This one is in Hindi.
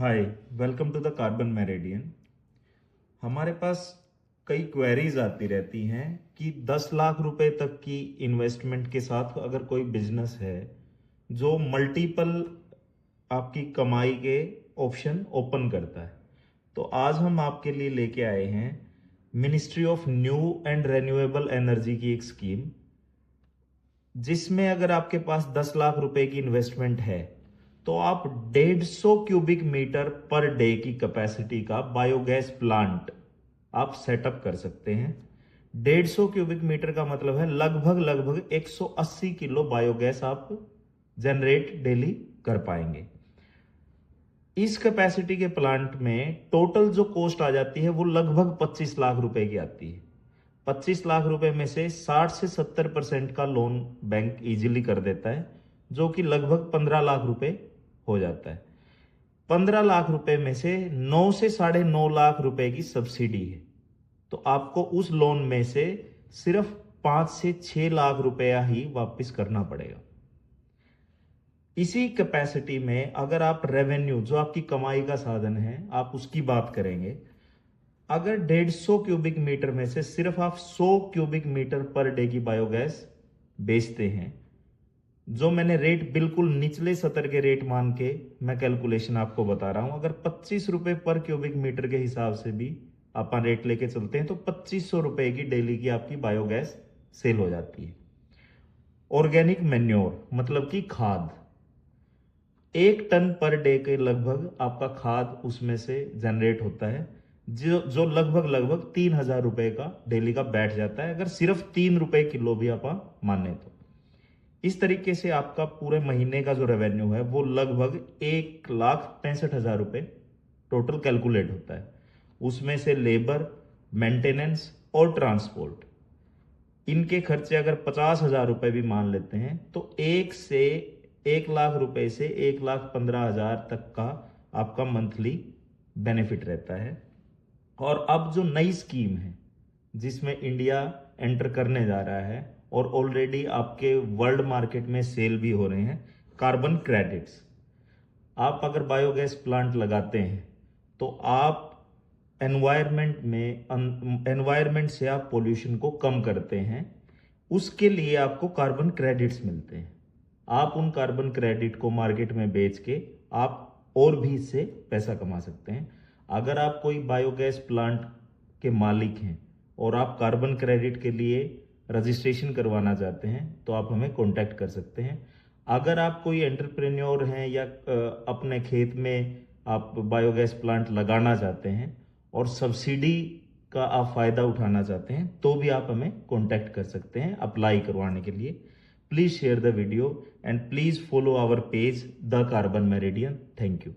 Hi, welcome to the Carbon Meridian. हमारे पास कई क्वेरीज आती रहती हैं कि 10 लाख रुपए तक की इन्वेस्टमेंट के साथ अगर कोई बिजनेस है जो मल्टीपल आपकी कमाई के ऑप्शन ओपन करता है, तो आज हम आपके लिए लेके आए हैं ministry of new and renewable energy की एक स्कीम, जिसमें अगर आपके पास 10 लाख रुपए की इन्वेस्टमेंट है तो आप 150 क्यूबिक मीटर पर डे की कैपेसिटी का बायोगैस प्लांट आप सेटअप कर सकते हैं। 150 क्यूबिक मीटर का मतलब है लगभग 180 किलो बायोगैस आप जनरेट डेली कर पाएंगे। इस कैपेसिटी के प्लांट में टोटल जो कॉस्ट आ जाती है वो लगभग 25 लाख रुपए की आती है। 25 लाख रुपए में से 60 से 70% का लोन बैंक इजीली कर देता है, जो कि लगभग 15 लाख रुपए हो जाता है। 15 लाख रुपए में से 9 से 9.5 लाख रुपए की सब्सिडी है, तो आपको उस लोन में से सिर्फ 5 से 6 लाख रुपया ही वापस करना पड़ेगा। इसी कैपेसिटी में अगर आप रेवेन्यू, जो आपकी कमाई का साधन है, आप उसकी बात करेंगे, अगर 150 क्यूबिक मीटर में से सिर्फ आप 100 क्यूबिक मीटर पर डे की बायोगैस बेचते हैं, जो मैंने रेट बिल्कुल निचले स्तर के रेट मान के मैं कैलकुलेशन आपको बता रहा हूं, अगर 25 रुपए पर क्यूबिक मीटर के हिसाब से भी आप रेट लेके चलते हैं तो 2500 रुपए की डेली की आपकी बायोगैस सेल हो जाती है। ऑर्गेनिक मैन्योर मतलब कि खाद, 1 टन पर डे के लगभग आपका खाद उसमें से जनरेट होता है, जो लगभग 3,000 रुपए का डेली का बैठ जाता है, अगर सिर्फ 3 रुपए किलो भी आप माने तो। इस तरीके से आपका पूरे महीने का जो रेवेन्यू है वो लगभग 1,65,000 रुपए टोटल कैलकुलेट होता है। उसमें से लेबर, मेंटेनेंस और ट्रांसपोर्ट, इनके खर्चे अगर 50,000 रुपए भी मान लेते हैं तो 1 लाख रुपए से 1,15,000 तक का आपका मंथली बेनिफिट रहता है। और अब जो नई स्कीम है जिसमें इंडिया एंटर करने जा रहा है और ऑलरेडी आपके वर्ल्ड मार्केट में सेल भी हो रहे हैं, कार्बन क्रेडिट्स। आप अगर बायोगैस प्लांट लगाते हैं तो आप एनवायरमेंट से आप पोल्यूशन को कम करते हैं, उसके लिए आपको कार्बन क्रेडिट्स मिलते हैं। आप उन कार्बन क्रेडिट को मार्केट में बेच के आप और भी इससे पैसा कमा सकते हैं। अगर आप कोई बायोगैस प्लांट के मालिक हैं और आप कार्बन क्रेडिट के लिए रजिस्ट्रेशन करवाना चाहते हैं तो आप हमें कांटेक्ट कर सकते हैं। अगर आप कोई एंटरप्रेन्योर हैं या अपने खेत में आप बायोगैस प्लांट लगाना चाहते हैं और सब्सिडी का आप फायदा उठाना चाहते हैं तो भी आप हमें कांटेक्ट कर सकते हैं अप्लाई करवाने के लिए। Please share the video and please follow our page the Carbon Meridian. Thank you.